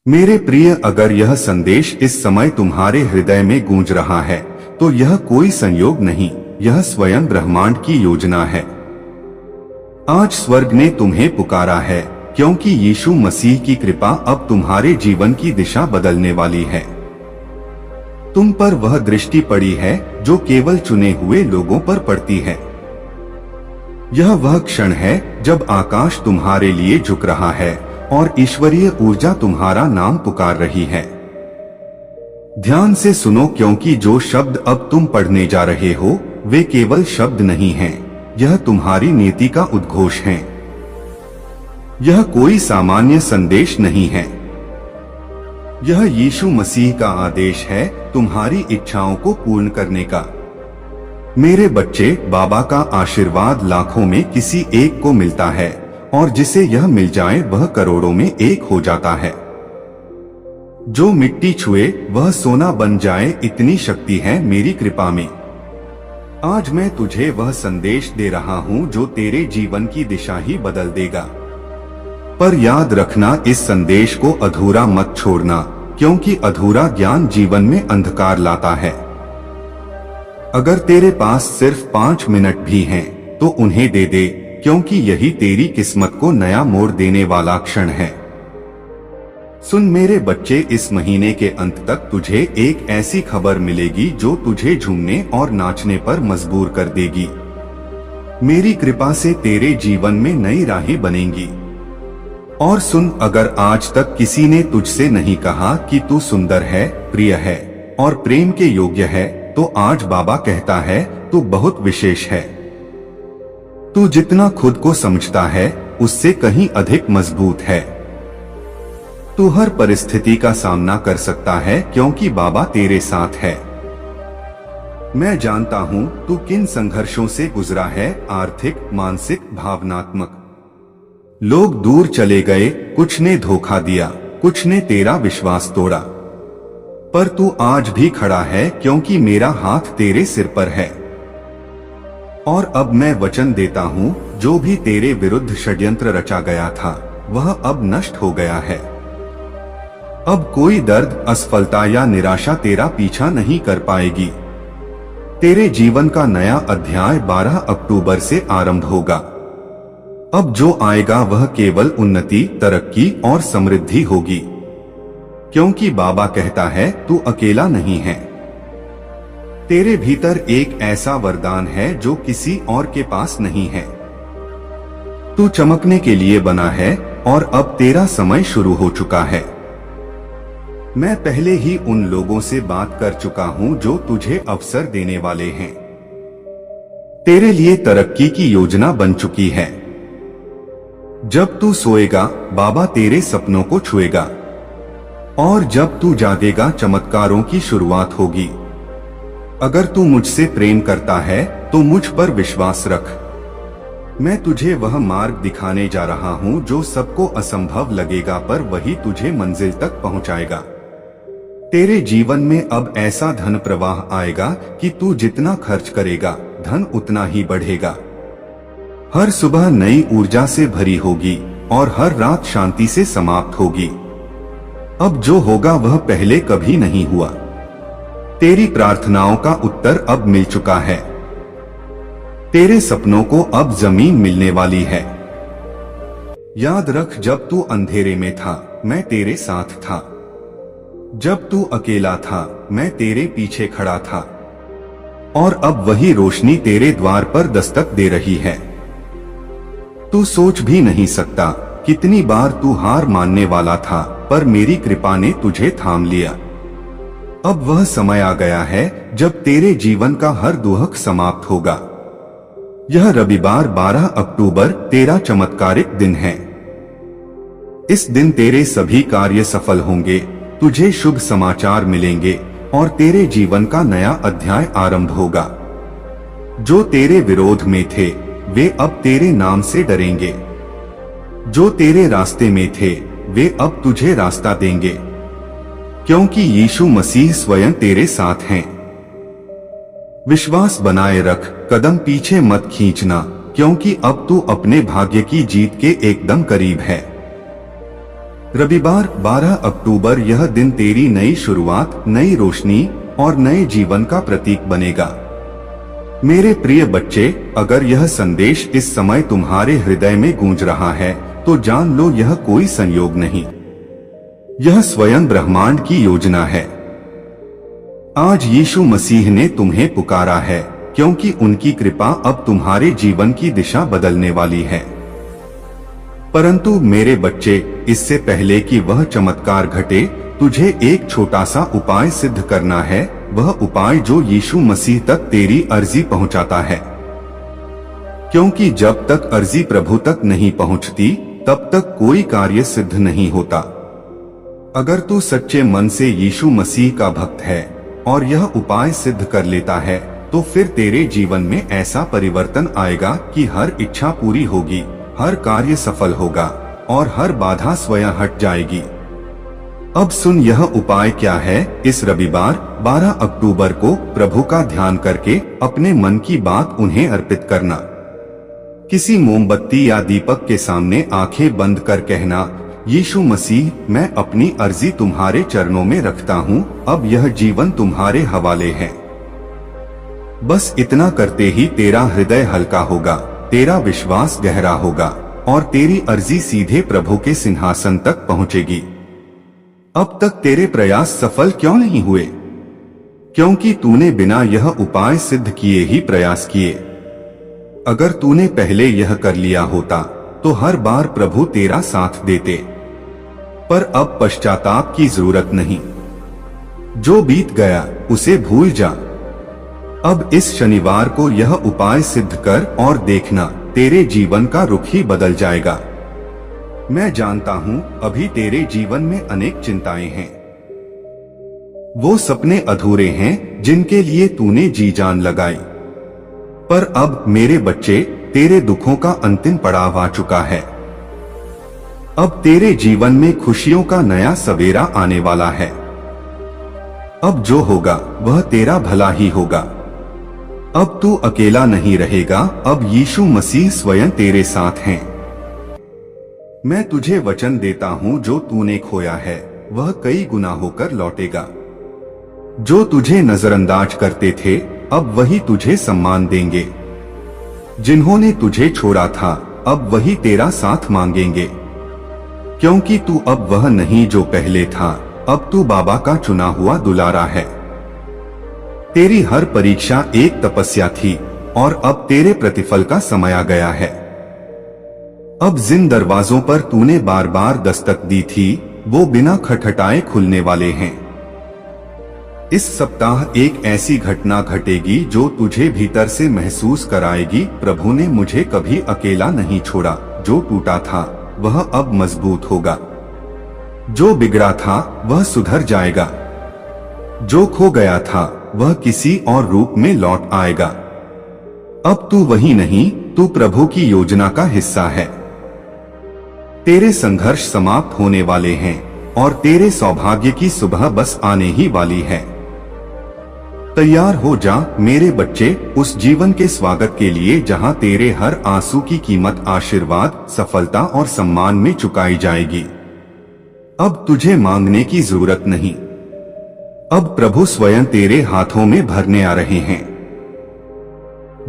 मेरे प्रिय, अगर यह संदेश इस समय तुम्हारे हृदय में गूंज रहा है तो यह कोई संयोग नहीं, यह स्वयं ब्रह्मांड की योजना है। आज स्वर्ग ने तुम्हें पुकारा है क्योंकि यीशु मसीह की कृपा अब तुम्हारे जीवन की दिशा बदलने वाली है। तुम पर वह दृष्टि पड़ी है जो केवल चुने हुए लोगों पर पड़ती है। यह वह क्षण है जब आकाश तुम्हारे लिए झुक रहा है और ईश्वरीय ऊर्जा तुम्हारा नाम पुकार रही है। ध्यान से सुनो, क्योंकि जो शब्द अब तुम पढ़ने जा रहे हो वे केवल शब्द नहीं हैं, यह तुम्हारी नीति का उद्घोष है। यह कोई सामान्य संदेश नहीं है, यह यीशु मसीह का आदेश है तुम्हारी इच्छाओं को पूर्ण करने का। मेरे बच्चे, बाबा का आशीर्वाद लाखों में किसी एक को मिलता है और जिसे यह मिल जाए वह करोड़ों में एक हो जाता है। जो मिट्टी छुए वह सोना बन जाए, इतनी शक्ति है मेरी कृपा में। आज मैं तुझे वह संदेश दे रहा हूं जो तेरे जीवन की दिशा ही बदल देगा। पर याद रखना, इस संदेश को अधूरा मत छोड़ना, क्योंकि अधूरा ज्ञान जीवन में अंधकार लाता है। अगर तेरे पास सिर्फ 5 मिनट भी हैं, तो उन्हें दे दे, क्योंकि यही तेरी किस्मत को नया मोड़ देने वाला क्षण है। सुन मेरे बच्चे, इस महीने के अंत तक तुझे एक ऐसी खबर मिलेगी जो तुझे झूमने और नाचने पर मजबूर कर देगी। मेरी कृपा से तेरे जीवन में नई राहें बनेंगी। और सुन, अगर आज तक किसी ने तुझसे नहीं कहा कि तू सुंदर है, प्रिय है और प्रेम के योग्य है, तो आज बाबा कहता है तू बहुत विशेष है। तू जितना खुद को समझता है उससे कहीं अधिक मजबूत है। तू हर परिस्थिति का सामना कर सकता है क्योंकि बाबा तेरे साथ है। मैं जानता हूं तू किन संघर्षों से गुजरा है, आर्थिक, मानसिक, भावनात्मक। लोग दूर चले गए, कुछ ने धोखा दिया, कुछ ने तेरा विश्वास तोड़ा, पर तू आज भी खड़ा है क्योंकि मेरा हाथ तेरे सिर पर है। और अब मैं वचन देता हूं, जो भी तेरे विरुद्ध षड्यंत्र रचा गया था वह अब नष्ट हो गया है। अब कोई दर्द, असफलता या निराशा तेरा पीछा नहीं कर पाएगी। तेरे जीवन का नया अध्याय 12 अक्टूबर से आरंभ होगा। अब जो आएगा वह केवल उन्नति, तरक्की और समृद्धि होगी, क्योंकि बाबा कहता है तू अकेला नहीं है। तेरे भीतर एक ऐसा वरदान है जो किसी और के पास नहीं है। तू चमकने के लिए बना है और अब तेरा समय शुरू हो चुका है। मैं पहले ही उन लोगों से बात कर चुका हूं जो तुझे अवसर देने वाले हैं। तेरे लिए तरक्की की योजना बन चुकी है। जब तू सोएगा बाबा तेरे सपनों को छुएगा, और जब तू जागेगा चमत्कारों की शुरुआत होगी। अगर तू मुझसे प्रेम करता है तो मुझ पर विश्वास रख। मैं तुझे वह मार्ग दिखाने जा रहा हूं जो सबको असंभव लगेगा, पर वही तुझे मंजिल तक पहुंचाएगा। तेरे जीवन में अब ऐसा धन प्रवाह आएगा कि तू जितना खर्च करेगा धन उतना ही बढ़ेगा। हर सुबह नई ऊर्जा से भरी होगी और हर रात शांति से समाप्त होगी। अब जो होगा वह पहले कभी नहीं हुआ। तेरी प्रार्थनाओं का उत्तर अब मिल चुका है। तेरे सपनों को अब जमीन मिलने वाली है। याद रख, जब तू अंधेरे में था मैं तेरे साथ था। जब तू अकेला था मैं तेरे पीछे खड़ा था। और अब वही रोशनी तेरे द्वार पर दस्तक दे रही है। तू सोच भी नहीं सकता कितनी बार तू हार मानने वाला था, पर मेरी कृपा ने तुझे थाम लिया। अब वह समय आ गया है जब तेरे जीवन का हर दुख समाप्त होगा। यह रविवार 12 अक्टूबर तेरा चमत्कारिक दिन है। इस दिन तेरे सभी कार्य सफल होंगे, तुझे शुभ समाचार मिलेंगे और तेरे जीवन का नया अध्याय आरंभ होगा। जो तेरे विरोध में थे वे अब तेरे नाम से डरेंगे। जो तेरे रास्ते में थे वे अब तुझे रास्ता देंगे, क्योंकि यीशु मसीह स्वयं तेरे साथ हैं। विश्वास बनाए रख, कदम पीछे मत खींचना, क्योंकि अब तू अपने भाग्य की जीत के एकदम करीब है। रविवार 12 अक्टूबर, यह दिन तेरी नई शुरुआत, नई रोशनी और नए जीवन का प्रतीक बनेगा। मेरे प्रिय बच्चे, अगर यह संदेश इस समय तुम्हारे हृदय में गूंज रहा है तो जान लो यह कोई संयोग नहीं, यह स्वयं ब्रह्मांड की योजना है। आज यीशु मसीह ने तुम्हें पुकारा है क्योंकि उनकी कृपा अब तुम्हारे जीवन की दिशा बदलने वाली है। परंतु मेरे बच्चे, इससे पहले कि वह चमत्कार घटे, तुझे एक छोटा सा उपाय सिद्ध करना है, वह उपाय जो यीशु मसीह तक तेरी अर्जी पहुंचाता है। क्योंकि जब तक अर्जी प्रभु तक नहीं पहुंचती तब तक कोई कार्य सिद्ध नहीं होता। अगर तू सच्चे मन से यीशु मसीह का भक्त है और यह उपाय सिद्ध कर लेता है तो फिर तेरे जीवन में ऐसा परिवर्तन आएगा कि हर इच्छा पूरी होगी, हर कार्य सफल होगा और हर बाधा स्वयं हट जाएगी। अब सुन यह उपाय क्या है। इस रविवार 12 अक्टूबर को प्रभु का ध्यान करके अपने मन की बात उन्हें अर्पित करना। किसी मोमबत्ती या दीपक के सामने आंखें बंद कर कहना, यीशु मसीह, मैं अपनी अर्जी तुम्हारे चरणों में रखता हूँ, अब यह जीवन तुम्हारे हवाले है। बस इतना करते ही तेरा हृदय हल्का होगा, तेरा विश्वास गहरा होगा और तेरी अर्जी सीधे प्रभु के सिंहासन तक पहुंचेगी। अब तक तेरे प्रयास सफल क्यों नहीं हुए? क्योंकि तूने बिना यह उपाय सिद्ध किए ही प्रयास किए। अगर तूने पहले यह कर लिया होता तो हर बार प्रभु तेरा साथ देते। पर अब पश्चाताप की जरूरत नहीं, जो बीत गया उसे भूल जा। अब इस शनिवार को यह उपाय सिद्ध कर और देखना, तेरे जीवन का रुख ही बदल जाएगा। मैं जानता हूँ अभी तेरे जीवन में अनेक चिंताएं हैं, वो सपने अधूरे हैं जिनके लिए तूने जी जान लगाई। पर अब मेरे बच्चे, तेरे दुखों का अंतिम पड़ाव आ चुका है। अब तेरे जीवन में खुशियों का नया सवेरा आने वाला है। अब जो होगा वह तेरा भला ही होगा। अब तू अकेला नहीं रहेगा, अब यीशु मसीह स्वयं तेरे साथ हैं। मैं तुझे वचन देता हूँ, जो तूने खोया है वह कई गुना होकर लौटेगा। जो तुझे नजरअंदाज करते थे अब वही तुझे सम्मान देंगे। जिन्होंने तुझे छोड़ा था अब वही तेरा साथ मांगेंगे। क्योंकि तू अब वह नहीं जो पहले था, अब तू बाबा का चुना हुआ दुलारा है। तेरी हर परीक्षा एक तपस्या थी और अब तेरे प्रतिफल का समय आ गया है। अब जिन दरवाजों पर तूने बार बार दस्तक दी थी वो बिना खटखटाए खुलने वाले हैं। इस सप्ताह एक ऐसी घटना घटेगी जो तुझे भीतर से महसूस कराएगी, प्रभु ने मुझे कभी अकेला नहीं छोड़ा। जो टूटा था वह अब मजबूत होगा, जो बिगड़ा था वह सुधर जाएगा, जो खो गया था वह किसी और रूप में लौट आएगा। अब तू वही नहीं, तू प्रभु की योजना का हिस्सा है। तेरे संघर्ष समाप्त होने वाले हैं और तेरे सौभाग्य की सुबह बस आने ही वाली है। तैयार हो जा मेरे बच्चे, उस जीवन के स्वागत के लिए जहां तेरे हर आंसू की कीमत आशीर्वाद, सफलता और सम्मान में चुकाई जाएगी। अब तुझे मांगने की जरूरत नहीं, अब प्रभु स्वयं तेरे हाथों में भरने आ रहे हैं।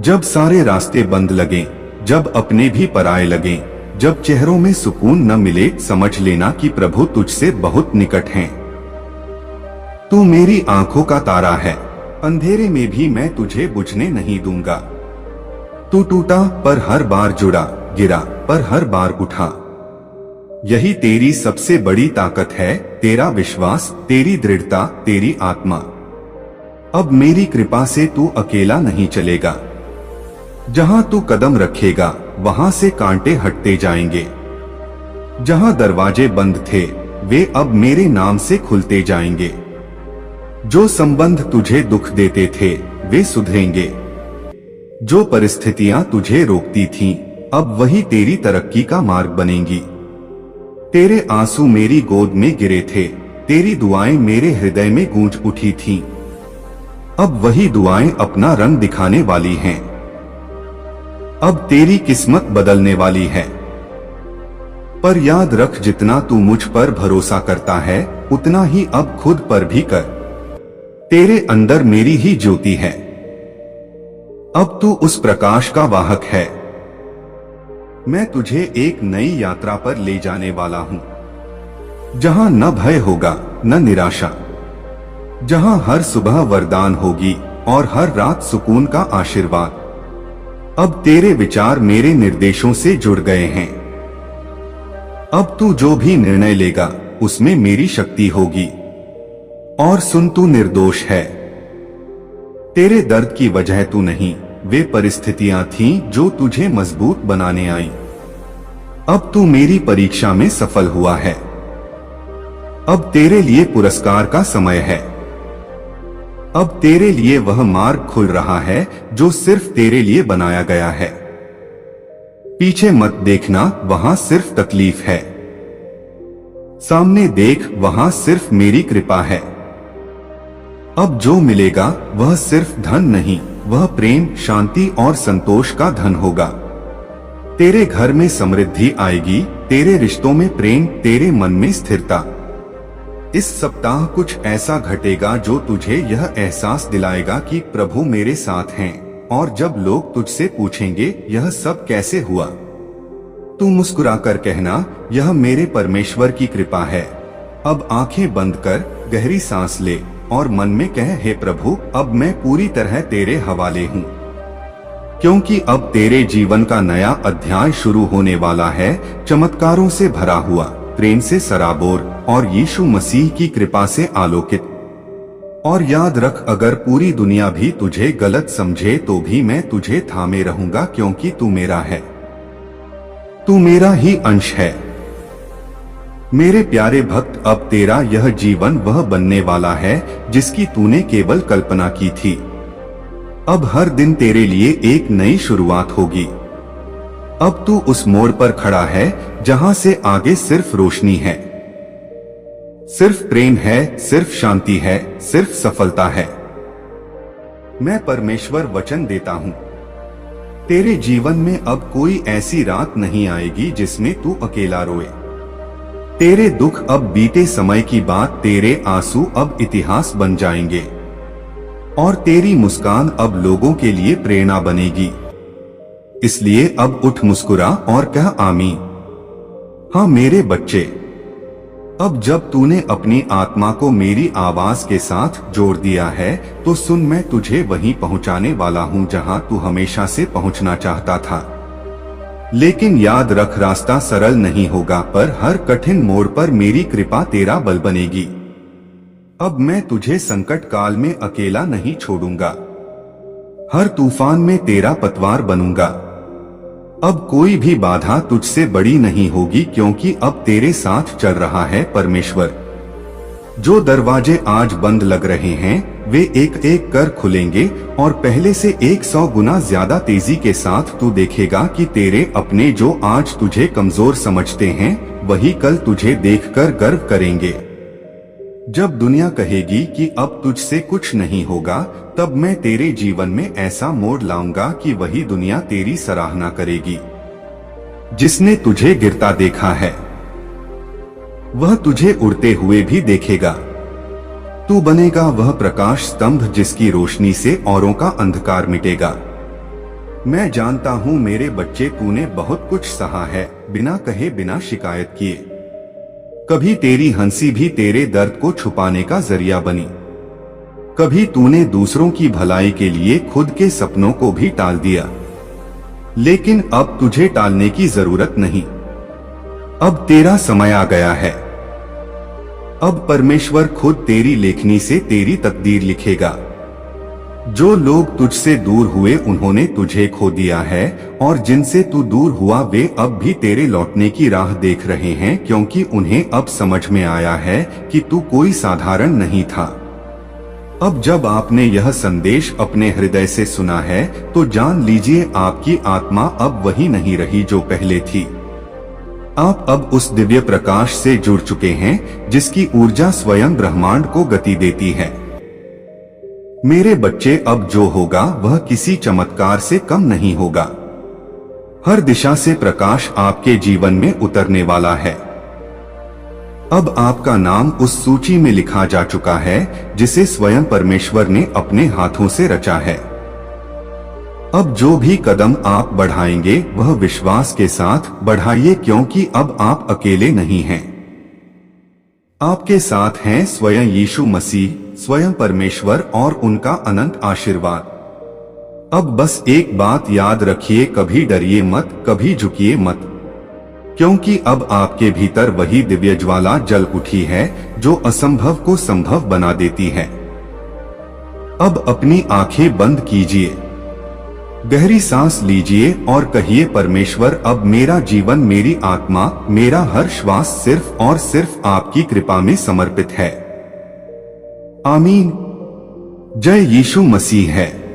जब सारे रास्ते बंद लगें, जब अपने भी पराये लगें, जब चेहरों में सुकून न मिले, समझ लेना कि प्रभु तुझसे बहुत निकट हैं। तू मेरी आंखों का तारा है, अंधेरे में भी मैं तुझे बुझने नहीं दूंगा। तू टूटा पर हर बार जुड़ा, गिरा पर हर बार उठा। यही तेरी सबसे बड़ी ताकत है, तेरा विश्वास, तेरी दृढ़ता, तेरी आत्मा। अब मेरी कृपा से तू अकेला नहीं चलेगा। जहां तू कदम रखेगा वहां से कांटे हटते जाएंगे। जहां दरवाजे बंद थे वे अब मेरे नाम से खुलते जाएंगे। जो संबंध तुझे दुख देते थे वे सुधरेंगे। जो परिस्थितियां तुझे रोकती थीं, अब वही तेरी तरक्की का मार्ग बनेंगी। तेरे आंसू मेरी गोद में गिरे थे, तेरी दुआएं मेरे हृदय में गूंज उठी थीं। अब वही दुआएं अपना रंग दिखाने वाली हैं। अब तेरी किस्मत बदलने वाली है। पर याद रख, जितना तू मुझ पर भरोसा करता है उतना ही अब खुद पर भी कर। तेरे अंदर मेरी ही ज्योति है। अब तू उस प्रकाश का वाहक है। मैं तुझे एक नई यात्रा पर ले जाने वाला हूं, जहां न भय होगा न निराशा, जहां हर सुबह वरदान होगी और हर रात सुकून का आशीर्वाद। अब तेरे विचार मेरे निर्देशों से जुड़ गए हैं। अब तू जो भी निर्णय लेगा उसमें मेरी शक्ति होगी। और सुन, तू निर्दोष है। तेरे दर्द की वजह तू नहीं, वे परिस्थितियां थीं जो तुझे मजबूत बनाने आईं। अब तू मेरी परीक्षा में सफल हुआ है। अब तेरे लिए पुरस्कार का समय है। अब तेरे लिए वह मार्ग खुल रहा है जो सिर्फ तेरे लिए बनाया गया है। पीछे मत देखना, वहां सिर्फ तकलीफ है। सामने देख, वहां सिर्फ मेरी कृपा है। अब जो मिलेगा वह सिर्फ धन नहीं, वह प्रेम, शांति और संतोष का धन होगा। तेरे घर में समृद्धि आएगी, तेरे रिश्तों में प्रेम, तेरे मन में स्थिरता। इस सप्ताह कुछ ऐसा घटेगा जो तुझे यह एहसास दिलाएगा कि प्रभु मेरे साथ हैं। और जब लोग तुझसे पूछेंगे यह सब कैसे हुआ, तू मुस्कुराकर कहना, यह मेरे परमेश्वर की कृपा है। अब आंखें बंद कर गहरी सांस ले और मन में कह, हे प्रभु, अब मैं पूरी तरह तेरे हवाले हूँ। क्योंकि अब तेरे जीवन का नया अध्याय शुरू होने वाला है, चमत्कारों से भरा हुआ, प्रेम से सराबोर और यीशु मसीह की कृपा से आलोकित। और याद रख, अगर पूरी दुनिया भी तुझे गलत समझे तो भी मैं तुझे थामे रहूंगा, क्योंकि तू मेरा है। तू मेरा ही अंश है। मेरे प्यारे भक्त, अब तेरा यह जीवन वह बनने वाला है जिसकी तूने केवल कल्पना की थी। अब हर दिन तेरे लिए एक नई शुरुआत होगी। अब तू उस मोड़ पर खड़ा है जहां से आगे सिर्फ रोशनी है, सिर्फ प्रेम है, सिर्फ शांति है, सिर्फ सफलता है। मैं परमेश्वर वचन देता हूं, तेरे जीवन में अब कोई ऐसी रात नहीं आएगी जिसमें तू अकेला रोए। तेरे दुख अब बीते समय की बात, तेरे आंसू अब इतिहास बन जाएंगे और तेरी मुस्कान अब लोगों के लिए प्रेरणा बनेगी। इसलिए अब उठ, मुस्कुरा और कह, आमीन। हाँ मेरे बच्चे, अब जब तूने अपनी आत्मा को मेरी आवाज के साथ जोड़ दिया है तो सुन, मैं तुझे वहीं पहुंचाने वाला हूं जहां तू हमेशा से पहुंचना चाहता था। लेकिन याद रख, रास्ता सरल नहीं होगा, पर हर कठिन मोड़ पर मेरी कृपा तेरा बल बनेगी। अब मैं तुझे संकट काल में अकेला नहीं छोड़ूंगा, हर तूफान में तेरा पतवार बनूंगा। अब कोई भी बाधा तुझसे बड़ी नहीं होगी, क्योंकि अब तेरे साथ चल रहा है परमेश्वर। जो दरवाजे आज बंद लग रहे हैं वे एक एक कर खुलेंगे और पहले से 100 गुना ज्यादा तेजी के साथ तू देखेगा कि तेरे अपने जो आज तुझे कमजोर समझते हैं वही कल तुझे देखकर गर्व करेंगे। जब दुनिया कहेगी कि अब तुझसे कुछ नहीं होगा, तब मैं तेरे जीवन में ऐसा मोड़ लाऊंगा कि वही दुनिया तेरी सराहना करेगी। जिसने तुझे गिरता देखा है वह तुझे उड़ते हुए भी देखेगा। तू बनेगा वह प्रकाश स्तंभ जिसकी रोशनी से औरों का अंधकार मिटेगा। मैं जानता हूँ मेरे बच्चे, तूने बहुत कुछ सहा है, बिना कहे, बिना शिकायत किए। कभी तेरी हंसी भी तेरे दर्द को छुपाने का जरिया बनी। कभी तूने दूसरों की भलाई के लिए खुद के सपनों को भी टाल दिया, लेकिन अब तुझे टालने की जरूरत नहीं। अब तेरा समय आ गया है। अब परमेश्वर खुद तेरी लेखनी से तेरी तकदीर लिखेगा। जो लोग तुझसे दूर हुए उन्होंने तुझे खो दिया है, और जिनसे तू दूर हुआ वे अब भी तेरे लौटने की राह देख रहे हैं, क्योंकि उन्हें अब समझ में आया है कि तू कोई साधारण नहीं था। अब जब आपने यह संदेश अपने हृदय से सुना है तो जान लीजिए आपकी आत्मा अब वही नहीं रही जो पहले थी। आप अब उस दिव्य प्रकाश से जुड़ चुके हैं जिसकी ऊर्जा स्वयं ब्रह्मांड को गति देती है। मेरे बच्चे, अब जो होगा वह किसी चमत्कार से कम नहीं होगा। हर दिशा से प्रकाश आपके जीवन में उतरने वाला है। अब आपका नाम उस सूची में लिखा जा चुका है जिसे स्वयं परमेश्वर ने अपने हाथों से रचा है। अब जो भी कदम आप बढ़ाएंगे वह विश्वास के साथ बढ़ाइए, क्योंकि अब आप अकेले नहीं हैं। आपके साथ हैं स्वयं यीशु मसीह, स्वयं परमेश्वर और उनका अनंत आशीर्वाद। अब बस एक बात याद रखिए, कभी डरिए मत, कभी झुकिए मत, क्योंकि अब आपके भीतर वही दिव्य ज्वाला जल उठी है जो असंभव को संभव बना देती है। अब अपनी आंखें बंद कीजिए, गहरी सांस लीजिए और कहिए, परमेश्वर अब मेरा जीवन, मेरी आत्मा, मेरा हर श्वास सिर्फ और सिर्फ आपकी कृपा में समर्पित है। आमीन। जय यीशु मसीह है।